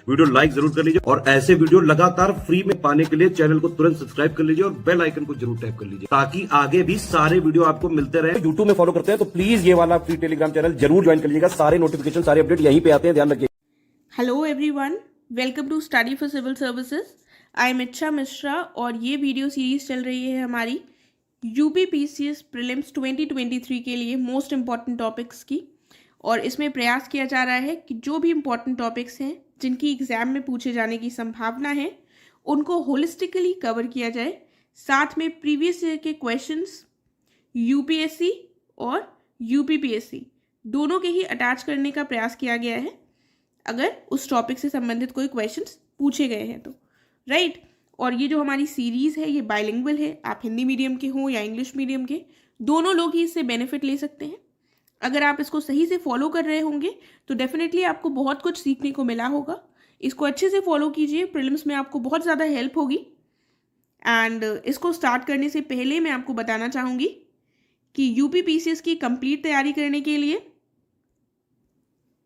Video like जरूर कर लीजिए और ऐसे वीडियो लगातार फ्री में पाने के लिए चैनल को तुरंत सब्सक्राइब कर लीजिए और बेल आइकन को जरूर टैप कर लीजिए ताकि आगे भी सारे वीडियो आपको मिलते रहे। यूट्यूब में फॉलो करते हैं तो प्लीज ये वाला फ्री टेलीग्राम चैनल जरूर ज्वाइन कर लीजिएगा। सारे नोटिफिकेशन सारे अपडेट यहीं पे आते हैं, ध्यान रखिए। Hello everyone, welcome to study for civil services. I am Ichha Mishra और ये वीडियो सीरीज चल रही है हमारी यूपीपीसीएस प्रीलिम्स 2023 के लिए मोस्ट इम्पॉर्टेंट टॉपिक्स की। और इसमें प्रयास किया जा रहा है कि जो भी इम्पॉर्टेंट टॉपिक्स हैं जिनकी एग्जाम में पूछे जाने की संभावना है उनको होलिस्टिकली कवर किया जाए। साथ में प्रीवियस ईयर के क्वेश्चंस यूपीएससी और यूपीपीएससी दोनों के ही अटैच करने का प्रयास किया गया है अगर उस टॉपिक से संबंधित कोई क्वेश्चंस पूछे गए हैं तो, राइट। और ये जो हमारी सीरीज़ है ये बाइलिंगुअल है, आप हिंदी मीडियम के हों या इंग्लिश मीडियम के, दोनों लोग ही इससे बेनिफिट ले सकते हैं। अगर आप इसको सही से फॉलो कर रहे होंगे तो डेफिनेटली आपको बहुत कुछ सीखने को मिला होगा। इसको अच्छे से फॉलो कीजिए, प्रीलिम्स में आपको बहुत ज़्यादा हेल्प होगी। एंड इसको स्टार्ट करने से पहले मैं आपको बताना चाहूँगी कि यूपीपीसीएस की कंप्लीट तैयारी करने के लिए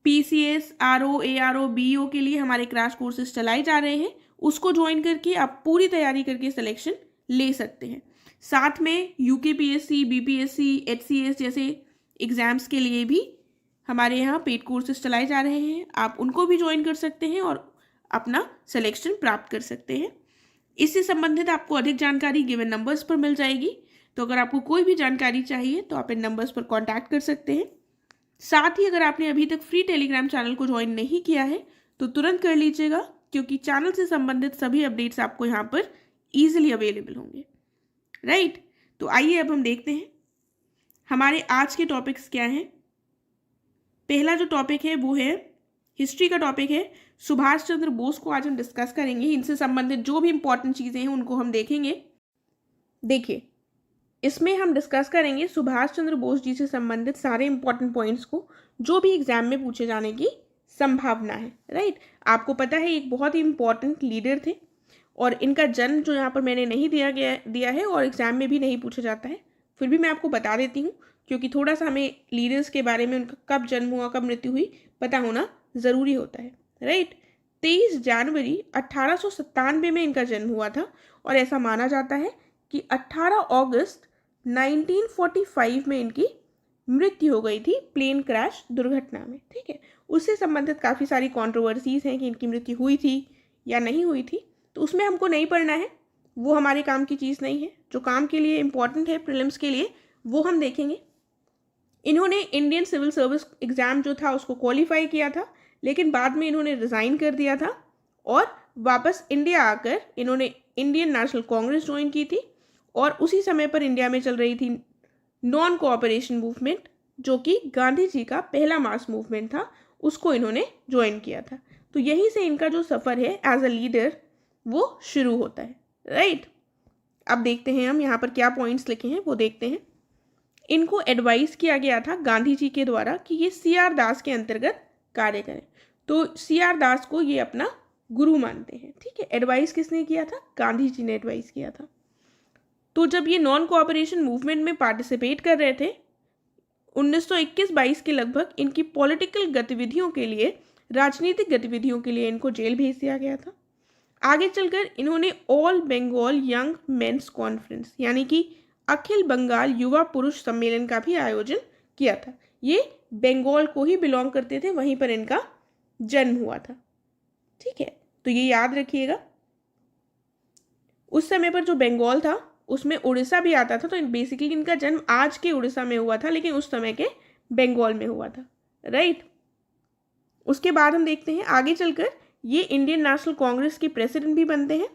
पीसीएस, आरओ, एआरओ, बीईओ के लिए हमारे क्रैश कोर्सेज चलाए जा रहे हैं। उसको ज्वाइन करके आप पूरी तैयारी करके सिलेक्शन ले सकते हैं। साथ में यूकेपीएससी, बीपीएससी, एचसीएस जैसे एग्ज़ाम्स के लिए भी हमारे यहाँ पेड कोर्सेज चलाए जा रहे हैं। आप उनको भी ज्वाइन कर सकते हैं और अपना सिलेक्शन प्राप्त कर सकते हैं। इससे संबंधित आपको अधिक जानकारी गिवन नंबर्स पर मिल जाएगी। तो अगर आपको कोई भी जानकारी चाहिए तो आप इन नंबर्स पर कॉन्टैक्ट कर सकते हैं। साथ ही अगर आपने अभी तक फ्री टेलीग्राम चैनल को ज्वाइन नहीं किया है तो तुरंत कर लीजिएगा, क्योंकि चैनल से संबंधित सभी अपडेट्स आपको यहाँ पर ईजिली अवेलेबल होंगे, राइट। तो आइए अब हम देखते हैं हमारे आज के टॉपिक्स क्या हैं। पहला जो टॉपिक है वो है हिस्ट्री का टॉपिक है। सुभाष चंद्र बोस को आज हम डिस्कस करेंगे। इनसे संबंधित जो भी इंपॉर्टेंट चीज़ें हैं उनको हम देखेंगे। देखिए, इसमें हम डिस्कस करेंगे सुभाष चंद्र बोस जी से संबंधित सारे इंपॉर्टेंट पॉइंट्स को जो भी एग्जाम में पूछे जाने की संभावना है, राइट। आपको पता है एक बहुत ही इंपॉर्टेंट लीडर थे और इनका जन्म जो यहाँ पर मैंने नहीं दिया है और एग्जाम में भी नहीं पूछा जाता है, फिर भी मैं आपको बता देती हूँ क्योंकि थोड़ा सा हमें लीडर्स के बारे में, उनका कब जन्म हुआ, कब मृत्यु हुई, पता होना ज़रूरी होता है, राइट। 23 जनवरी 1897 में इनका जन्म हुआ था और ऐसा माना जाता है कि 18 अगस्त 1945 में इनकी मृत्यु हो गई थी प्लेन क्रैश दुर्घटना में, ठीक है। उससे संबंधित काफ़ी सारी कंट्रोवर्सीज हैं कि इनकी मृत्यु हुई थी या नहीं हुई थी, तो उसमें हमको नहीं पढ़ना है, वो हमारे काम की चीज़ नहीं है। जो काम के लिए इम्पॉर्टेंट है प्रीलिम्स के लिए वो हम देखेंगे। इन्होंने इंडियन सिविल सर्विस एग्ज़ाम जो था उसको क्वालिफाई किया था, लेकिन बाद में इन्होंने रिज़ाइन कर दिया था और वापस इंडिया आकर इन्होंने इंडियन नेशनल कांग्रेस ज्वाइन की थी। और उसी समय पर इंडिया में चल रही थी नॉन कोऑपरेशन मूवमेंट, जो कि गांधी जी का पहला मास मूवमेंट था, उसको इन्होंने ज्वाइन किया था। तो यहीं से इनका जो सफ़र है एज अ लीडर वो शुरू होता है, राइट। अब देखते हैं हम यहाँ पर क्या पॉइंट्स लिखे हैं वो देखते हैं। इनको एडवाइस किया गया था गांधी जी के द्वारा कि ये सीआर दास के अंतर्गत कार्य करें, तो सीआर दास को ये अपना गुरु मानते हैं, ठीक है। एडवाइस किसने किया था? गांधी जी ने एडवाइस किया था। तो जब ये नॉन कोऑपरेशन मूवमेंट में पार्टिसिपेट कर रहे थे 1921-22 के लगभग, इनकी पॉलिटिकल गतिविधियों के लिए, राजनीतिक गतिविधियों के लिए इनको जेल भेज दिया गया था। आगे चलकर इन्होंने all Bengal young men's conference यानी कि अखिल बंगाल युवा पुरुष सम्मेलन का भी आयोजन किया था। ये बंगाल को ही बिलोंग करते थे, वहीं पर इनका जन्म हुआ था, ठीक है। तो ये याद रखिएगा। उस समय पर जो बंगाल था उसमें उड़ीसा भी आता था, तो बेसिकली इनका जन्म आज के उड़ीसा में हुआ था लेकिन उस समय के बंगाल में हुआ था, राइट। उसके बाद हम देखते हैं आगे चलकर ये इंडियन नेशनल कांग्रेस के प्रेसिडेंट भी बनते हैं।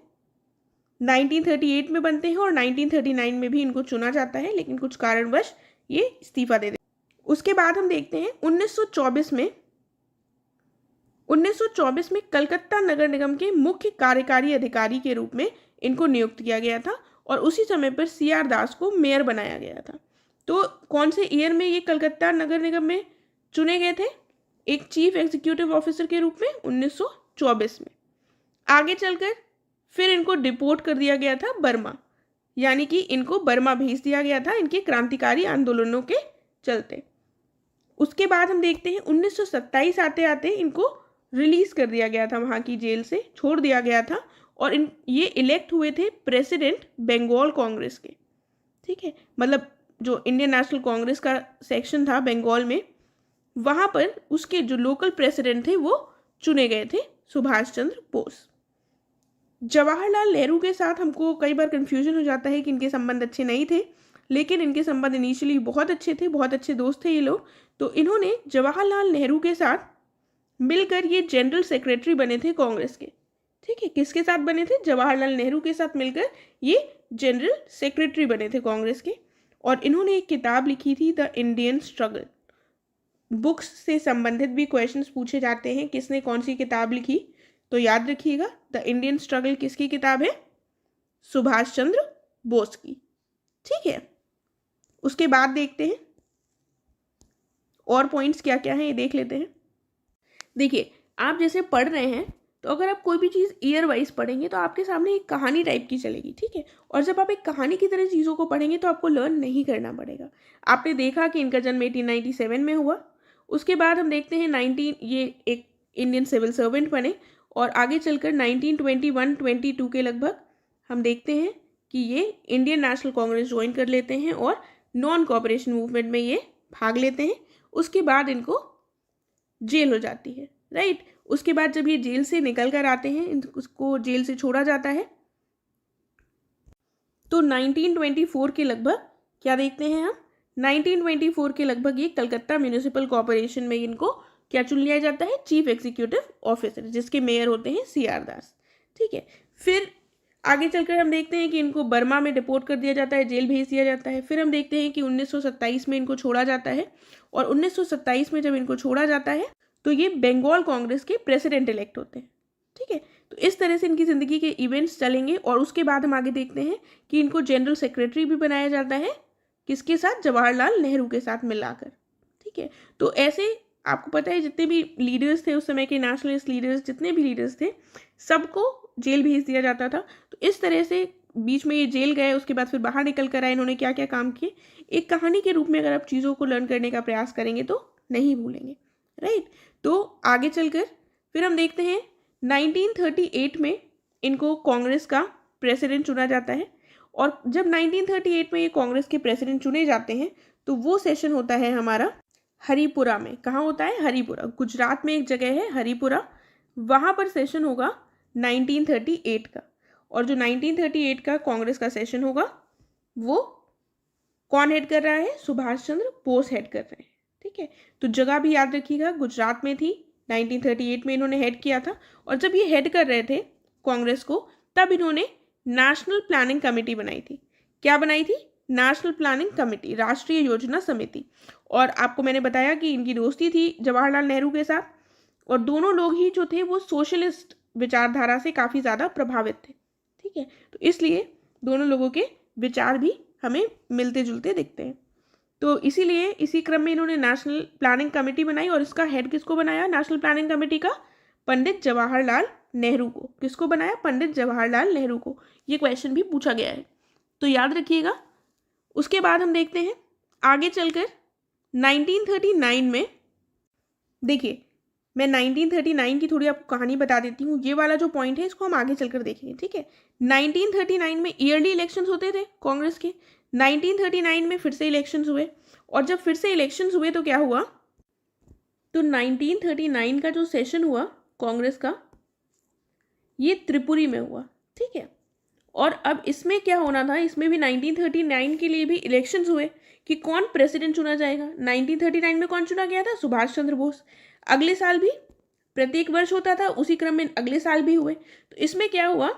1938 में बनते हैं और 1939 में भी इनको चुना जाता है, लेकिन कुछ कारणवश ये इस्तीफा दे देते हैं। उसके बाद हम देखते हैं 1924 में कलकत्ता नगर निगम के मुख्य कार्यकारी अधिकारी के रूप में इनको नियुक्त किया गया था और उसी समय पर सीआर दास को मेयर बनाया गया था। तो कौन से ईयर में ये कलकत्ता नगर निगम में चुने गए थे? एक चीफ एग्जीक्यूटिव ऑफिसर के रूप में 1924 में। आगे चलकर फिर इनको डिपोर्ट कर दिया गया था बर्मा, यानी कि इनको बर्मा भेज दिया गया था इनके क्रांतिकारी आंदोलनों के चलते। उसके बाद हम देखते हैं 1927 आते आते इनको रिलीज कर दिया गया था, वहाँ की जेल से छोड़ दिया गया था। और ये इलेक्ट हुए थे प्रेसिडेंट बंगाल कांग्रेस के, ठीक है, मतलब जो इंडियन नेशनल कांग्रेस का सेक्शन था बंगाल में, वहाँ पर उसके जो लोकल प्रेसिडेंट थे वो चुने गए थे सुभाष चंद्र बोस। जवाहरलाल नेहरू के साथ हमको कई बार कंफ्यूजन हो जाता है कि इनके संबंध अच्छे नहीं थे, लेकिन इनके संबंध इनिशियली बहुत अच्छे थे, बहुत अच्छे दोस्त थे ये लोग। तो इन्होंने जवाहरलाल नेहरू के साथ मिलकर ये जनरल सेक्रेटरी बने थे कांग्रेस के, ठीक है। किसके साथ बने थे? जवाहरलाल नेहरू के साथ मिलकर ये जनरल सेक्रेटरी बने थे कांग्रेस के। और इन्होंने एक किताब लिखी थी, द इंडियन स्ट्रगल। बुक्स से संबंधित भी क्वेश्चंस पूछे जाते हैं, किसने कौन सी किताब लिखी, तो याद रखिएगा द इंडियन स्ट्रगल किसकी किताब है? सुभाष चंद्र बोस की, ठीक है। उसके बाद देखते हैं और पॉइंट्स क्या क्या हैं, ये देख लेते हैं। देखिए, आप जैसे पढ़ रहे हैं तो अगर आप कोई भी चीज़ ईयर वाइज पढ़ेंगे तो आपके सामने एक कहानी टाइप की चलेगी, ठीक है। और जब आप एक कहानी की तरह चीज़ों को पढ़ेंगे तो आपको लर्न नहीं करना पड़ेगा। आपने देखा कि इनका जन्म 1897 में हुआ। उसके बाद हम देखते हैं ये एक इंडियन सिविल सर्वेंट बने, और आगे चलकर 1921-22 के लगभग हम देखते हैं कि ये इंडियन नेशनल कांग्रेस ज्वाइन कर लेते हैं और नॉन कोऑपरेशन मूवमेंट में ये भाग लेते हैं। उसके बाद इनको जेल हो जाती है, राइट। उसके बाद जब ये जेल से निकल कर आते हैं, उसको जेल से छोड़ा जाता है, तो 1924 के लगभग क्या देखते हैं हम? 1924 के लगभग ये कलकत्ता म्यूनिसिपल कॉर्पोरेशन में इनको क्या चुन लिया जाता है? चीफ एग्जीक्यूटिव ऑफिसर, जिसके मेयर होते हैं CR दास, ठीक है। फिर आगे चलकर हम देखते हैं कि इनको बर्मा में डिपोर्ट कर दिया जाता है, जेल भेज दिया जाता है। फिर हम देखते हैं कि 1927 में इनको छोड़ा जाता है, और 1927 में जब इनको छोड़ा जाता है तो ये बंगाल कांग्रेस के प्रेसिडेंट इलेक्ट होते हैं, ठीक है। तो इस तरह से इनकी ज़िंदगी के इवेंट्स चलेंगे। और उसके बाद हम आगे देखते हैं कि इनको जनरल सेक्रेटरी भी बनाया जाता है, किसके साथ? जवाहरलाल नेहरू के साथ मिलाकर, ठीक है। तो ऐसे आपको पता है जितने भी लीडर्स थे उस समय के, नेशनलिस्ट लीडर्स, जितने भी लीडर्स थे, सबको जेल भेज दिया जाता था। तो इस तरह से बीच में ये जेल गए, उसके बाद फिर बाहर निकल कर आए, इन्होंने क्या क्या काम किए, एक कहानी के रूप में अगर आप चीज़ों को लर्न करने का प्रयास करेंगे तो नहीं भूलेंगे, राइट। तो आगे चलकर फिर हम देखते हैं 1938 में इनको कांग्रेस का प्रेसिडेंट चुना जाता है। और जब 1938 में ये कांग्रेस के प्रेसिडेंट चुने जाते हैं तो वो सेशन होता है हमारा हरिपुरा में। कहाँ होता है? हरिपुरा, गुजरात में एक जगह है हरिपुरा, वहाँ पर सेशन होगा 1938 का। और जो 1938 का कांग्रेस का सेशन होगा वो कौन हेड कर रहा है? सुभाष चंद्र बोस हेड कर रहे हैं, ठीक है। तो जगह भी याद रखिएगा, गुजरात में थी, 1938 में इन्होंने हेड किया था। और जब ये हेड कर रहे थे कांग्रेस को, तब इन्होंने नेशनल प्लानिंग कमेटी बनाई थी। क्या बनाई थी? नेशनल प्लानिंग कमेटी, राष्ट्रीय योजना समिति। और आपको मैंने बताया कि इनकी दोस्ती थी जवाहरलाल नेहरू के साथ, और दोनों लोग ही जो थे वो सोशलिस्ट विचारधारा से काफ़ी ज़्यादा प्रभावित थे, ठीक है। तो इसलिए दोनों लोगों के विचार भी हमें मिलते जुलते दिखते हैं। तो इसीलिए इसी क्रम में इन्होंने नेशनल प्लानिंग कमेटी बनाई, और इसका हेड किसको बनाया नेशनल प्लानिंग कमेटी का? पंडित जवाहरलाल नेहरू को। किसको बनाया? पंडित जवाहरलाल नेहरू को। ये क्वेश्चन भी पूछा गया है, तो याद रखिएगा। उसके बाद हम देखते हैं आगे चलकर 1939 में। देखिए, मैं 1939 की थोड़ी आपको कहानी बता देती हूँ। ये वाला जो पॉइंट है इसको हम आगे चलकर देखेंगे, ठीक है। 1939 में ईयरली इलेक्शंस होते थे कांग्रेस के। 1939 में फिर से इलेक्शंस हुए, और जब फिर से इलेक्शंस हुए तो क्या हुआ? तो 1939 का जो सेशन हुआ कांग्रेस का, ये त्रिपुरी में हुआ, ठीक है। और अब इसमें क्या होना था, इसमें भी 1939 के लिए भी इलेक्शंस हुए कि कौन प्रेसिडेंट चुना जाएगा। 1939 में कौन चुना गया था? सुभाष चंद्र बोस। अगले साल भी प्रत्येक वर्ष होता था, उसी क्रम में अगले साल भी हुए। तो इसमें क्या हुआ,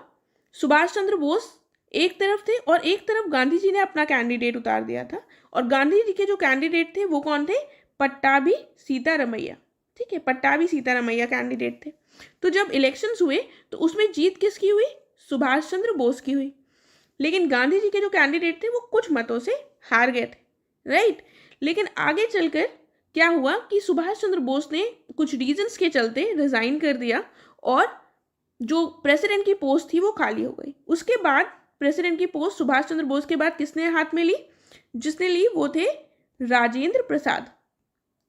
सुभाष चंद्र बोस एक तरफ थे और एक तरफ गांधी जी ने अपना कैंडिडेट उतार दिया था। और गांधी जी के जो कैंडिडेट थे वो कौन थे? पट्टाभी सीतारमैया, ठीक है। पट्टाभी सीतारमैया कैंडिडेट थे। तो जब इलेक्शंस हुए तो उसमें जीत किसकी हुई? सुभाष चंद्र बोस की हुई। लेकिन गांधी जी के जो कैंडिडेट थे वो कुछ मतों से हार गए थे, राइट। लेकिन आगे चलकर क्या हुआ कि सुभाष चंद्र बोस ने कुछ रीजंस के चलते रिजाइन कर दिया, और जो प्रेसिडेंट की पोस्ट थी वो खाली हो गई। उसके बाद प्रेसिडेंट की पोस्ट सुभाष चंद्र बोस के बाद किसने हाथ में ली? जिसने ली वो थे राजेंद्र प्रसाद,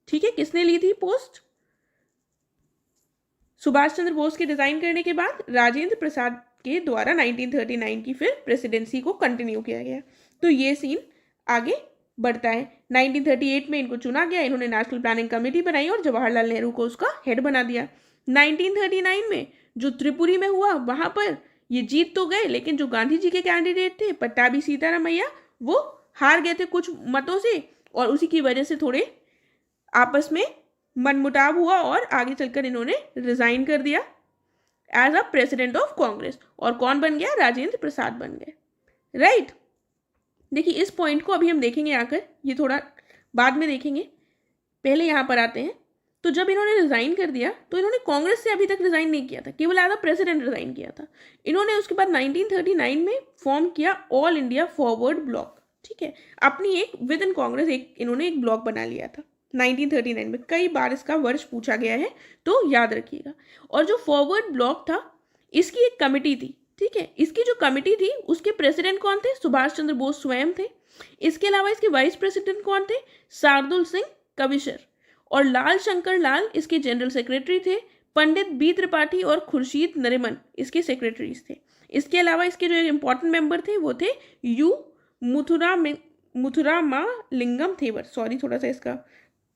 ठीक है। किसने ली थी पोस्ट? सुभाष चंद्र बोस के रिजाइन करने के बाद राजेंद्र प्रसाद के द्वारा 1939 की फिर प्रेसिडेंसी को कंटिन्यू किया गया। तो ये सीन आगे बढ़ता है। 1938 में इनको चुना गया, इन्होंने नेशनल प्लानिंग कमेटी बनाई और जवाहरलाल नेहरू को उसका हेड बना दिया। 1939 में जो त्रिपुरी में हुआ वहां पर ये जीत तो गए, लेकिन जो गांधी जी के कैंडिडेट थे पट्टाभी सीतारामैया वो हार गए थे कुछ मतों से, और उसी की वजह से थोड़े आपस में मनमुटाव हुआ और आगे चलकर इन्होंने रिजाइन कर दिया as a president of Congress. और कौन बन गया? राजेंद्र प्रसाद बन गए। राइट। देखिए इस पॉइंट को अभी हम देखेंगे आकर, ये थोड़ा बाद में देखेंगे, पहले यहाँ पर आते हैं। तो जब इन्होंने रिजाइन कर दिया तो इन्होंने कांग्रेस से अभी तक रिजाइन नहीं किया था, केवल एज अ प्रेसिडेंट रिजाइन किया था। इन्होंने उसके बाद 1939 में फॉर्म किया ऑल इंडिया फॉरवर्ड ब्लॉक। ठीक है, अपनी एक विद इन कांग्रेस इन्होंने एक ब्लॉक बना लिया था 1939 में। कई बार इसका वर्ष पूछा गया है तो याद रखिएगा। और जो फॉरवर्ड ब्लॉक था इसकी एक कमिटी थी। ठीक है, इसकी जो कमिटी थी उसके प्रेसिडेंट कौन थे? सुभाष चंद्र बोस स्वयं थे। इसके अलावा इसके वाइस प्रेसिडेंट कौन थे? शार्दुल सिंह कविशर। और लाल शंकर लाल इसके जनरल सेक्रेटरी थे। पंडित बी त्रिपाठी और खुर्शीद नरिमन इसके सेक्रेटरीज थे। इसके अलावा इसके जो इंपॉर्टेंट मेंबर थे वो थे यू मुथुरामा लिंगम थेवर। सॉरी, थोड़ा सा इसका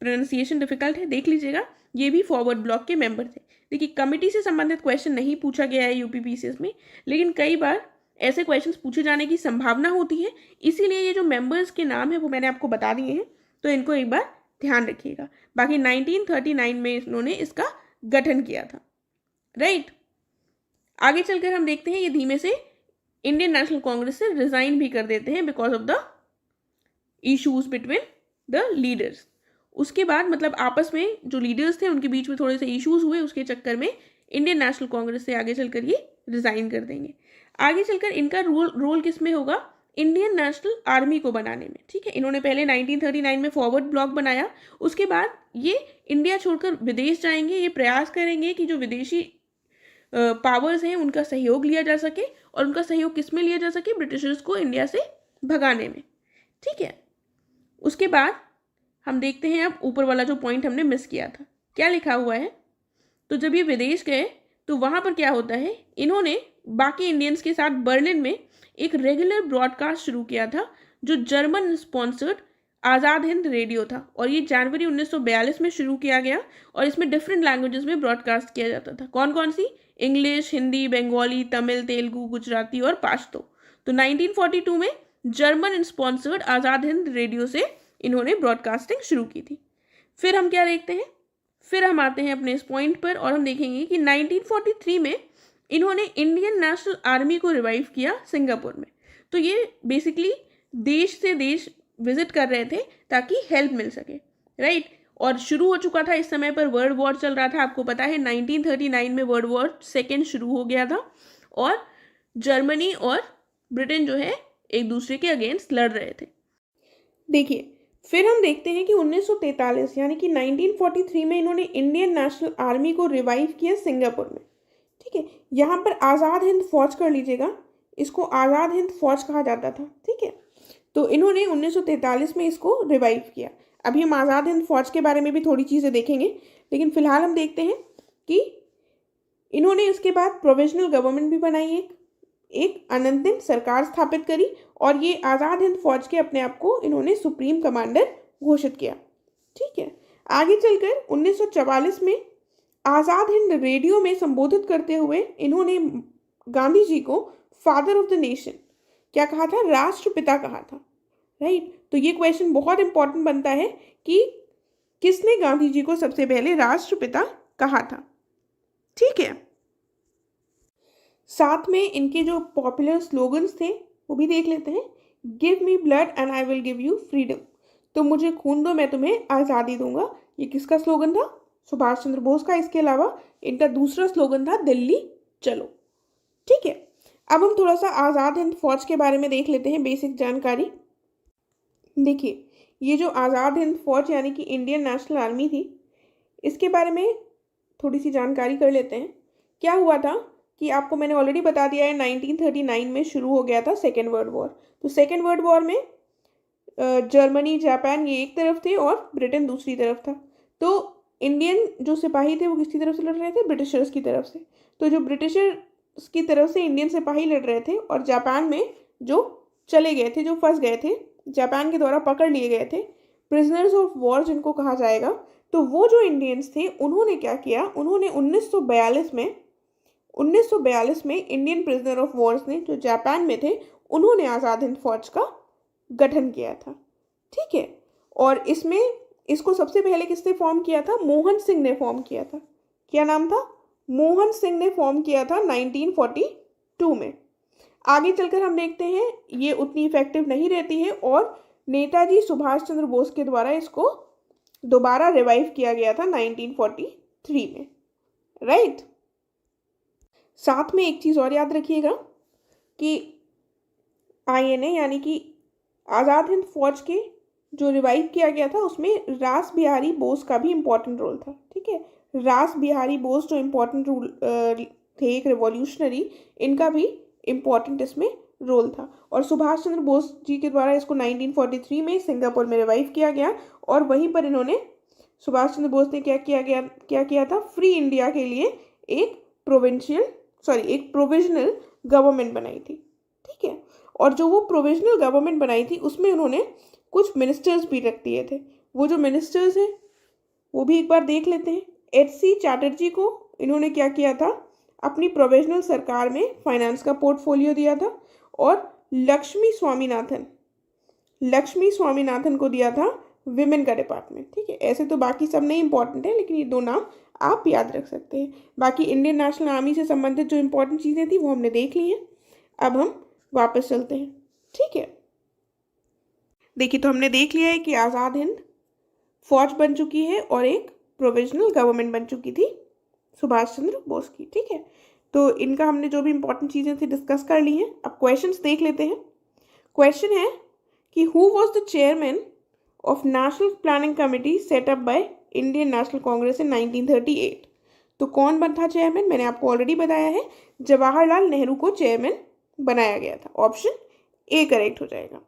प्रोनाउंसिएशन डिफिकल्ट है, देख लीजिएगा। ये भी फॉरवर्ड ब्लॉक के मेंबर थे। देखिए कमिटी से संबंधित क्वेश्चन नहीं पूछा गया है यूपीपीसीएस में, लेकिन कई बार ऐसे क्वेश्चंस पूछे जाने की संभावना होती है, इसीलिए ये जो मेंबर्स के नाम है वो मैंने आपको बता दिए हैं, तो इनको एक बार ध्यान रखिएगा। बाकी 1939 में इन्होंने इसका गठन किया था। राइट। आगे चलकर हम देखते हैं ये धीमे से इंडियन नेशनल कांग्रेस से रिजाइन भी कर देते हैं because of the issues between the leaders. उसके बाद मतलब आपस में जो लीडर्स थे उनके बीच में थोड़े से इश्यूज हुए, उसके चक्कर में इंडियन नेशनल कांग्रेस से आगे चलकर ये रिजाइन कर देंगे। आगे चलकर इनका रोल किस में होगा? इंडियन नेशनल आर्मी को बनाने में। ठीक है, इन्होंने पहले 1939 में फॉरवर्ड ब्लॉक बनाया, उसके बाद ये इंडिया छोड़कर विदेश जाएंगे। ये प्रयास करेंगे कि जो विदेशी पावर्स हैं उनका सहयोग लिया जा सके, और उनका सहयोग किस में लिया जा सके? ब्रिटिशर्स को इंडिया से भगाने में। ठीक है, उसके बाद हम देखते हैं अब ऊपर वाला जो पॉइंट हमने मिस किया था, क्या लिखा हुआ है। तो जब ये विदेश गए तो वहां पर क्या होता है, इन्होंने बाकी इंडियंस के साथ बर्लिन में एक रेगुलर ब्रॉडकास्ट शुरू किया था जो German sponsored Azad Hind radio था, और ये जनवरी 1942 में शुरू किया गया, और इसमें डिफरेंट लैंग्वेजेस में ब्रॉडकास्ट किया जाता था। कौन कौन सी? इंग्लिश, हिंदी, बंगाली, तमिल, तेलुगु, गुजराती और पाश्तो। तो 1942 में German sponsored Azad Hind radio से इन्होंने ब्रॉडकास्टिंग शुरू की थी। फिर हम क्या देखते हैं, फिर हम आते हैं अपने इस पॉइंट पर और हम देखेंगे कि 1943 में इन्होंने इंडियन नेशनल आर्मी को रिवाइव किया सिंगापुर में। तो ये बेसिकली देश से देश विजिट कर रहे थे ताकि हेल्प मिल सके। राइट। और शुरू हो चुका था इस समय पर वर्ल्ड वॉर चल रहा था, आपको पता है 1939 में वर्ल्ड वॉर सेकेंड शुरू हो गया था, और जर्मनी और ब्रिटेन जो है एक दूसरे के अगेंस्ट लड़ रहे थे। देखिए फिर हम देखते हैं कि 1943 यानी कि 1943 में इन्होंने इंडियन नेशनल आर्मी को रिवाइव किया सिंगापुर में। ठीक है, यहाँ पर आज़ाद हिंद फौज कर लीजिएगा, इसको आज़ाद हिंद फौज कहा जाता था। ठीक है, तो इन्होंने 1943 में इसको रिवाइव किया। अभी हम आज़ाद हिंद फौज के बारे में भी थोड़ी चीज़ें देखेंगे, लेकिन फिलहाल हम देखते हैं कि इन्होंने इसके बाद प्रोविजनल गवर्नमेंट भी बनाई, एक अनंतिम सरकार स्थापित करी, और ये आज़ाद हिंद फौज के अपने आप को इन्होंने सुप्रीम कमांडर घोषित किया। ठीक है, आगे चलकर 1944 में आज़ाद हिंद रेडियो में संबोधित करते हुए इन्होंने गांधी जी को फादर ऑफ द नेशन क्या कहा था? राष्ट्रपिता कहा था। राइट। तो ये क्वेश्चन बहुत इंपॉर्टेंट बनता है कि किसने गांधी जी को सबसे पहले राष्ट्रपिता कहा था। ठीक है, साथ में इनके जो पॉपुलर स्लोगन्स थे वो भी देख लेते हैं। Give me blood and I will give you freedom. तो मुझे खून दो, मैं तुम्हें आज़ादी दूंगा। ये किसका स्लोगन था? सुभाष चंद्र बोस का। इसके अलावा इनका दूसरा स्लोगन था दिल्ली चलो। ठीक है, अब हम थोड़ा सा आज़ाद हिंद फौज के बारे में देख लेते हैं, बेसिक जानकारी। देखिए ये जो आज़ाद हिंद फौज यानी कि इंडियन नेशनल आर्मी थी, इसके बारे में थोड़ी सी जानकारी कर लेते हैं। क्या हुआ था कि आपको मैंने ऑलरेडी बता दिया है 1939 में शुरू हो गया था सेकेंड वर्ल्ड वॉर। तो सेकेंड वर्ल्ड वॉर में जर्मनी, जापान ये एक तरफ थे और ब्रिटेन दूसरी तरफ था। तो इंडियन जो सिपाही थे वो किसकी तरफ से लड़ रहे थे? ब्रिटिशर्स की तरफ से। तो जो ब्रिटिशर्स की तरफ से इंडियन सिपाही लड़ रहे थे और जापान में जो चले गए थे, जो फंस गए थे, जापान के द्वारा पकड़ लिए गए थे, प्रिजनर्स ऑफ वॉर जिनको कहा जाएगा, तो वो जो इंडियंस थे उन्होंने क्या किया? उन्होंने 1942 में इंडियन प्रिजनर ऑफ वॉर्स ने, जो जापान में थे, उन्होंने आज़ाद हिंद फौज का गठन किया था। ठीक है। और इसको सबसे पहले किसने फॉर्म किया था? मोहन सिंह ने फॉर्म किया था। क्या नाम था? मोहन सिंह ने फॉर्म किया था 1942 में। आगे चलकर हम देखते हैं ये उतनी इफेक्टिव नहीं रहती है और नेताजी सुभाष चंद्र बोस के द्वारा इसको दोबारा रिवाइव किया गया था 1943 में। राइट। साथ में एक चीज़ और याद रखिएगा कि INA यानी कि आज़ाद हिंद फौज के जो रिवाइव किया गया था उसमें रास बिहारी बोस का भी इम्पोर्टेंट रोल था। ठीक है। रास बिहारी बोस जो इम्पोर्टेंट रोल थे, एक रिवॉल्यूशनरी, इनका भी इम्पोर्टेंट इसमें रोल था। और सुभाष चंद्र बोस जी के द्वारा इसको 1943 में सिंगापुर में रिवाइव किया गया और वहीं पर इन्होंने, सुभाष चंद्र बोस ने क्या किया था? फ्री इंडिया के लिए एक प्रोविजनल गवर्नमेंट बनाई थी। ठीक है। और जो वो प्रोविजनल गवर्नमेंट बनाई थी उसमें उन्होंने कुछ मिनिस्टर्स भी रख दिए थे। वो जो मिनिस्टर्स हैं वो भी एक बार देख लेते हैं। HC चैटर्जी को इन्होंने क्या किया था? अपनी प्रोविजनल सरकार में फाइनेंस का पोर्टफोलियो दिया था। और लक्ष्मी स्वामीनाथन को दिया था विमेन का डिपार्टमेंट। ठीक है। ऐसे तो बाकी सब नहीं इंपॉर्टेंट है, लेकिन ये दो नाम आप याद रख सकते हैं। बाकी इंडियन नेशनल आर्मी से संबंधित जो इंपॉर्टेंट चीज़ें थी वो हमने देख ली हैं। अब हम वापस चलते हैं। ठीक है। देखिए, तो हमने देख लिया है कि आज़ाद हिंद फौज बन चुकी है और एक प्रोविजनल गवर्नमेंट बन चुकी थी सुभाष चंद्र बोस की। ठीक है। तो इनका हमने जो भी इंपॉर्टेंट चीज़ें थी डिस्कस कर ली हैं। अब क्वेश्चंस देख लेते हैं। क्वेश्चन है कि who was the chairman of national planning committee set up by Indian National Congress in 1938? तो कौन बना था चेयरमैन? मैंने आपको ऑलरेडी बताया है, जवाहरलाल नेहरू को चेयरमैन बनाया गया था। ऑप्शन ए करेक्ट हो जाएगा।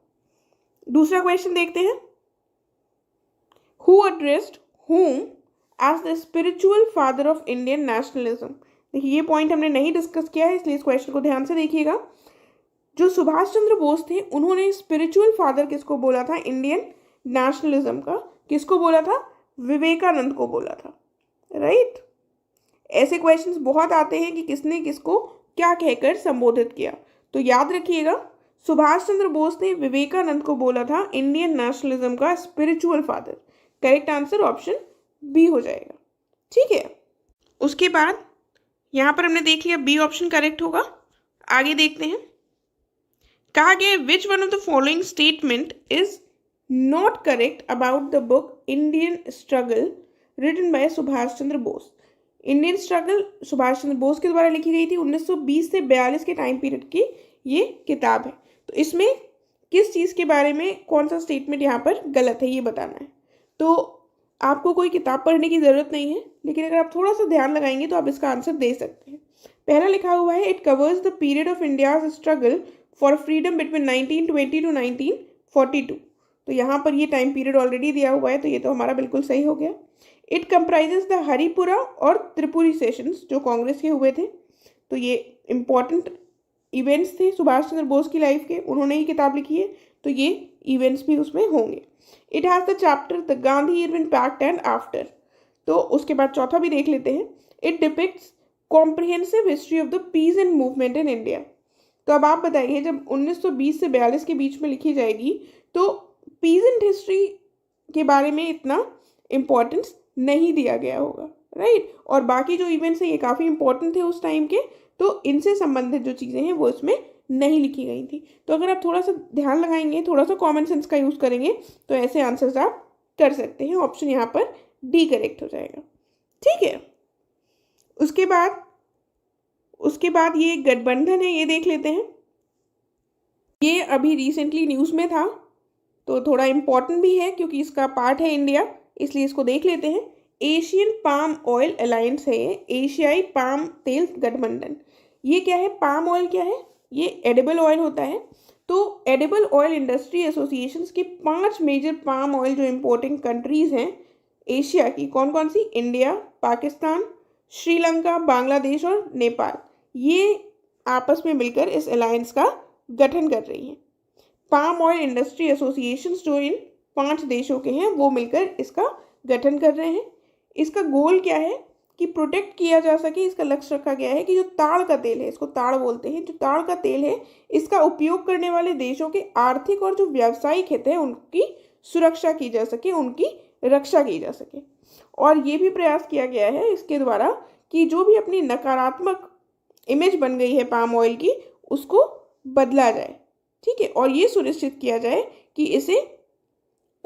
दूसरा क्वेश्चन देखते हैं। Who addressed whom as the spiritual father of Indian nationalism? देखिए, ये पॉइंट हमने नहीं डिस्कस किया है, इसलिए इस क्वेश्चन को ध्यान से देखिएगा। जो सुभाष चंद्र बोस थे उन्होंने स्पिरिचुअल फादर किसको बोला था इंडियन नेशनलिज्म का? किसको बोला था? विवेकानंद को बोला था। राइट। ऐसे क्वेश्चंस बहुत आते हैं कि किसने किसको क्या कहकर संबोधित किया। तो याद रखिएगा, सुभाष चंद्र बोस ने विवेकानंद को बोला था इंडियन नेशनलिज्म का spiritual father. Correct answer option B हो जाएगा। ठीक है। उसके बाद यहाँ पर हमने देख लिया बी ऑप्शन करेक्ट होगा। आगे देखते हैं। कहा गया which one of the following statement is not correct about the book Indian struggle written by Subhas Chandra Bose? Indian struggle Subhas Chandra Bose के द्वारा लिखी गई थी। 1920 से 42 के टाइम पीरियड की ये किताब है। तो इसमें किस चीज़ के बारे में कौन सा स्टेटमेंट यहाँ पर गलत है ये बताना है। तो आपको कोई किताब पढ़ने की ज़रूरत नहीं है, लेकिन अगर आप थोड़ा सा ध्यान लगाएंगे तो आप इसका आंसर दे सकते हैं। पहला लिखा हुआ है, it covers the period of India's struggle for freedom between 1920 to 1942। तो यहाँ पर ये टाइम पीरियड ऑलरेडी दिया हुआ है, तो ये तो हमारा बिल्कुल सही हो गया। इट कंप्राइजेस द हरिपुरा और त्रिपुरी सेशंस जो कांग्रेस के हुए थे। तो ये इंपॉर्टेंट इवेंट्स थे सुभाष चंद्र बोस की लाइफ के, उन्होंने ही किताब लिखी है, तो ये इवेंट्स भी उसमें होंगे। It has the chapter the Gandhi Irwin pact and after. तो उसके बाद चौथा भी देख लेते हैं। It depicts comprehensive history of the peace and movement in India. तो अब आप बताइए, जब 1920 से 42 के बीच में लिखी जाएगी तो पीस एंड हिस्ट्री के बारे में इतना इम्पोर्टेंस नहीं दिया गया होगा। राइट। और बाकी जो इवेंट्स हैं ये काफ़ी इंपॉर्टेंट थे उस टाइम के, तो इनसे संबंधित जो चीज़ें हैं वो इसमें नहीं लिखी गई थी। तो अगर आप थोड़ा सा ध्यान लगाएंगे, थोड़ा सा कॉमन सेंस का यूज़ करेंगे तो ऐसे आंसर्स आप कर सकते हैं। ऑप्शन यहाँ पर डी करेक्ट हो जाएगा। ठीक है। उसके बाद ये गठबंधन है, ये देख लेते हैं। ये अभी रिसेंटली न्यूज़ में था, तो थोड़ा इम्पॉर्टेंट भी है क्योंकि इसका पार्ट है इंडिया, इसलिए इसको देख लेते हैं। एशियन पाम ऑयल अलायंस है ये, एशियाई पाम तेल गठबंधन। ये क्या है? पाम ऑयल क्या है? ये एडिबल ऑयल होता है। तो एडिबल ऑयल इंडस्ट्री एसोसिएशंस के 5 मेजर पाम ऑयल जो इम्पोर्टिंग कंट्रीज़ हैं एशिया की कौन कौन सी? इंडिया, पाकिस्तान, श्रीलंका, बांग्लादेश और नेपाल, ये आपस में मिलकर इस अलायंस का गठन कर रही हैं। पाम ऑयल इंडस्ट्री एसोसिएशंस जो इन 5 देशों के हैं वो मिलकर इसका गठन कर रहे हैं। इसका गोल क्या है कि प्रोटेक्ट किया जा सके, इसका लक्ष्य रखा गया है कि जो ताड़ का तेल है, इसको ताड़ बोलते हैं, जो ताड़ का तेल है इसका उपयोग करने वाले देशों के आर्थिक और जो व्यावसायिक हित है उनकी सुरक्षा की जा सके, उनकी रक्षा की जा सके। और ये भी प्रयास किया गया है इसके द्वारा कि जो भी अपनी नकारात्मक इमेज बन गई है पाम ऑयल की उसको बदला जाए, ठीक है, और ये सुनिश्चित किया जाए कि इसे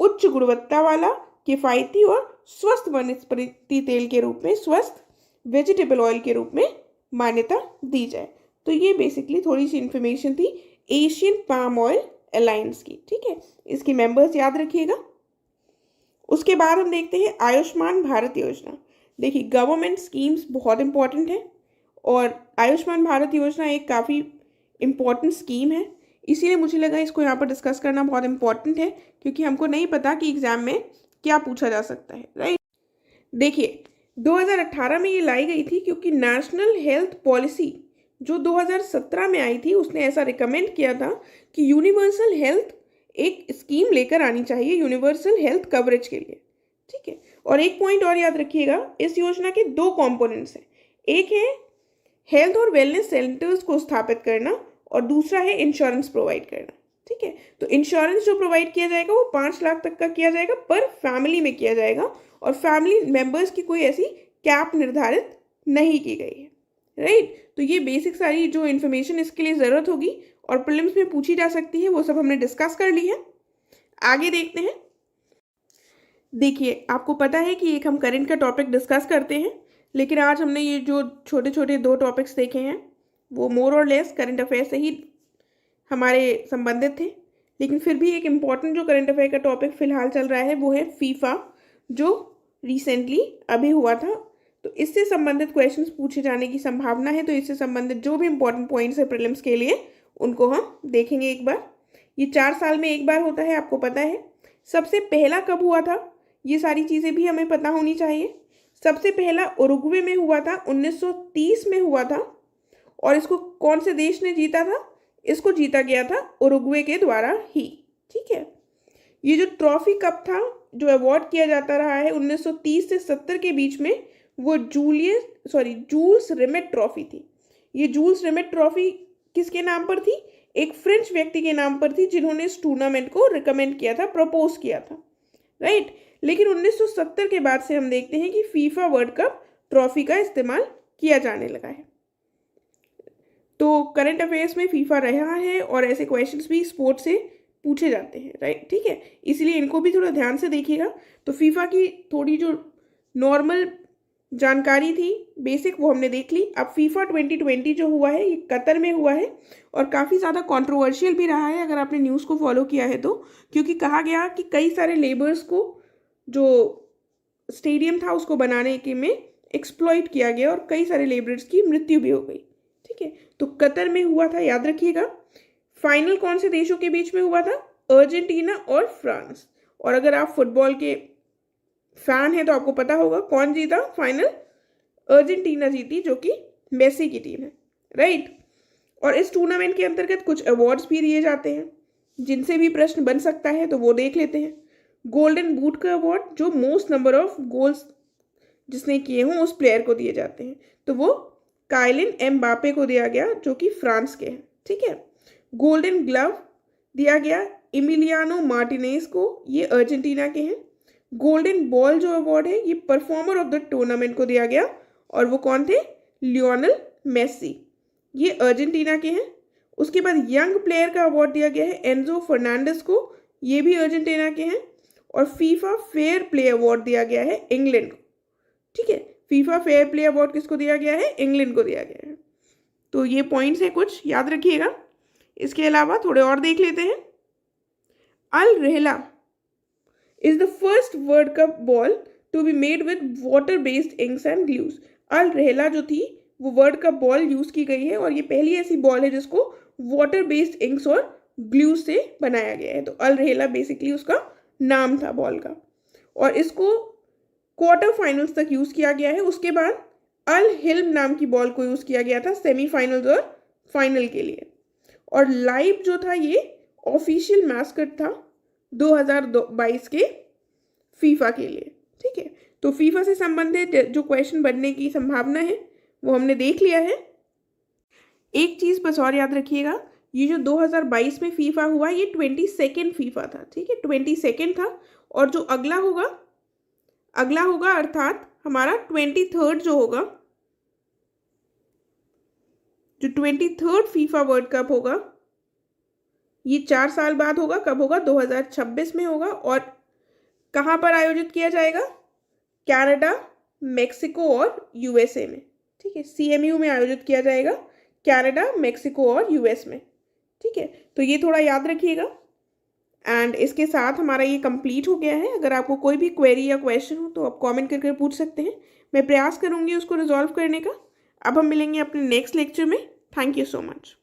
उच्च गुणवत्ता वाला, किफ़ायती और स्वस्थ वनस्पति तेल के रूप में, स्वस्थ वेजिटेबल ऑयल के रूप में मान्यता दी जाए। तो ये बेसिकली थोड़ी सी इन्फॉर्मेशन थी एशियन पाम ऑयल अलायंस की, ठीक है। इसके मेंबर्स याद रखिएगा। उसके बाद हम देखते हैं आयुष्मान भारत योजना। देखिए, गवर्नमेंट स्कीम्स बहुत इंपॉर्टेंट है और आयुष्मान भारत योजना एक काफ़ी इम्पॉर्टेंट स्कीम है, इसीलिए मुझे लगा इसको यहाँ पर डिस्कस करना बहुत इंपॉर्टेंट है, क्योंकि हमको नहीं पता कि एग्जाम में क्या पूछा जा सकता है, राइट। देखिए, 2018 में ये लाई गई थी क्योंकि नेशनल हेल्थ पॉलिसी जो 2017 में आई थी उसने ऐसा रिकमेंड किया था कि यूनिवर्सल हेल्थ एक स्कीम लेकर आनी चाहिए यूनिवर्सल हेल्थ कवरेज के लिए, ठीक है। और एक पॉइंट और याद रखिएगा, इस योजना के 2 कंपोनेंट्स हैं, एक है हेल्थ और वेलनेस सेंटर्स को स्थापित करना और दूसरा है इंश्योरेंस प्रोवाइड करना, ठीक है। तो इंश्योरेंस जो प्रोवाइड किया जाएगा वो 5 लाख तक का किया जाएगा, पर फैमिली में किया जाएगा और फैमिली मेंबर्स की कोई ऐसी कैप निर्धारित नहीं की गई है, राइट। तो ये बेसिक सारी जो इन्फॉर्मेशन इसके लिए ज़रूरत होगी और प्रीलिम्स में पूछी जा सकती है वो सब हमने डिस्कस कर ली है। आगे देखते हैं। देखिए, आपको पता है कि एक हम करंट का टॉपिक डिस्कस करते हैं, लेकिन आज हमने ये जो छोटे छोटे 2 टॉपिक्स देखे हैं वो मोर और लेस करंट अफेयर से ही हमारे संबंधित थे, लेकिन फिर भी एक इम्पॉर्टेंट जो करंट अफेयर का टॉपिक फिलहाल चल रहा है वो है फीफा, जो रिसेंटली अभी हुआ था। तो इससे संबंधित क्वेश्चंस पूछे जाने की संभावना है, तो इससे संबंधित जो भी इम्पोर्टेंट पॉइंट्स है प्रीलिम्स के लिए उनको हम देखेंगे एक बार। ये 4 साल में एक बार होता है, आपको पता है। सबसे पहला कब हुआ था ये सारी चीज़ें भी हमें पता होनी चाहिए। सबसे पहला उरुग्वे में हुआ था, 1930 में हुआ था, और इसको कौन से देश ने जीता था? इसको जीता गया था उरुग्वे के द्वारा ही, ठीक है। ये जो ट्रॉफी कप था जो अवार्ड किया जाता रहा है 1930 से 70 के बीच में, वो जूल्स रिमेट ट्रॉफी थी। ये जूल्स रिमेट ट्रॉफी किसके नाम पर थी? एक फ्रेंच व्यक्ति के नाम पर थी जिन्होंने इस टूर्नामेंट को रिकमेंड किया था, प्रपोज किया था, राइट। लेकिन 1970 के बाद से हम देखते हैं कि फीफा वर्ल्ड कप ट्रॉफी का इस्तेमाल किया जाने लगा है। तो करंट अफेयर्स में फीफा रहा है और ऐसे क्वेश्चंस भी स्पोर्ट्स से पूछे जाते हैं, राइट, ठीक है। इसलिए इनको भी थोड़ा ध्यान से देखिएगा। तो फीफा की थोड़ी जो नॉर्मल जानकारी थी बेसिक वो हमने देख ली। अब फीफा 2020 जो हुआ है ये कतर में हुआ है और काफ़ी ज़्यादा कंट्रोवर्शियल भी रहा है अगर आपने न्यूज़ को फॉलो किया है तो, क्योंकि कहा गया कि कई सारे लेबर्स को जो स्टेडियम था उसको बनाने के में एक्सप्लॉइट किया गया और कई सारे लेबर्स की मृत्यु भी हो गई, ठीक है। तो कतर में हुआ था, याद रखिएगा। फाइनल कौन से देशों के बीच में हुआ था? अर्जेंटीना और फ्रांस। और अगर आप फुटबॉल के फैन है तो आपको पता होगा कौन जीता फाइनल? अर्जेंटीना जीती, जो कि मेसी की टीम है, राइट। और इस टूर्नामेंट के अंतर्गत कुछ अवार्ड्स भी दिए जाते हैं जिनसे भी प्रश्न बन सकता है, तो वो देख लेते हैं। गोल्डन बूट का अवार्ड जो मोस्ट नंबर ऑफ गोल्स जिसने किए हों उस प्लेयर को दिए जाते हैं, तो वो काइलिन एम्बापे को दिया गया जो कि फ्रांस के हैं, ठीक है। गोल्डन ग्लव दिया गया इमिलियानो मार्टिनेज को, ये अर्जेंटीना के हैं। गोल्डन बॉल जो अवार्ड है ये परफॉर्मर ऑफ द टूर्नामेंट को दिया गया और वो कौन थे? लियोनेल मेसी, ये अर्जेंटीना के हैं। उसके बाद यंग प्लेयर का अवार्ड दिया गया है एंजो फर्नांडिस को, ये भी अर्जेंटीना के हैं। और फीफा फेयर प्ले अवार्ड दिया गया है इंग्लैंड को, ठीक है। फीफा फेयर प्ले अवार्ड किसको दिया गया है? इंग्लैंड को दिया गया है। तो ये पॉइंट्स है कुछ, याद रखिएगा। इसके अलावा थोड़े और देख लेते हैं। अल रहला is the first World Cup ball to be made with water-based inks and glues. अल रहला जो थी वो वर्ल्ड कप बॉल यूज़ की गई है और ये पहली ऐसी बॉल है जिसको वाटर बेस्ड इंक्स और ग्लूज से बनाया गया है। तो अल रहला बेसिकली उसका नाम था बॉल का। और इसको क्वार्टर फाइनल्स तक यूज़ किया गया है। उसके बाद अल हिल्म नाम की बॉल को यूज़ किया गया था सेमीफाइनल्स और फाइनल के लिए। और लाइव जो था ये ऑफिशियल मैस्कट था 2022 के फीफा के लिए। ठीक है, तो फीफा से संबंधित जो क्वेश्चन बनने की संभावना है वो हमने देख लिया है। एक चीज़ बस और याद रखिएगा, ये जो 2022 में फीफा हुआ ये 22nd फीफा था। ठीक है, 22nd था। और जो अगला होगा अर्थात हमारा 23rd जो होगा, जो 23rd फीफा वर्ल्ड कप होगा ये 4 साल बाद होगा। कब होगा? 2026 में होगा। और कहाँ पर आयोजित किया जाएगा? कनाडा, मेक्सिको और यूएसए में। ठीक है, CMU में आयोजित किया जाएगा, कनाडा, मेक्सिको और यूएस में। ठीक है, तो ये थोड़ा याद रखिएगा। एंड इसके साथ हमारा ये कंप्लीट हो गया है। अगर आपको कोई भी क्वेरी या क्वेश्चन हो तो आप कमेंट करके पूछ सकते हैं, मैं प्रयास करूंगी उसको रिजॉल्व करने का। अब हम मिलेंगे अपने नेक्स्ट लेक्चर में। Thank you so much.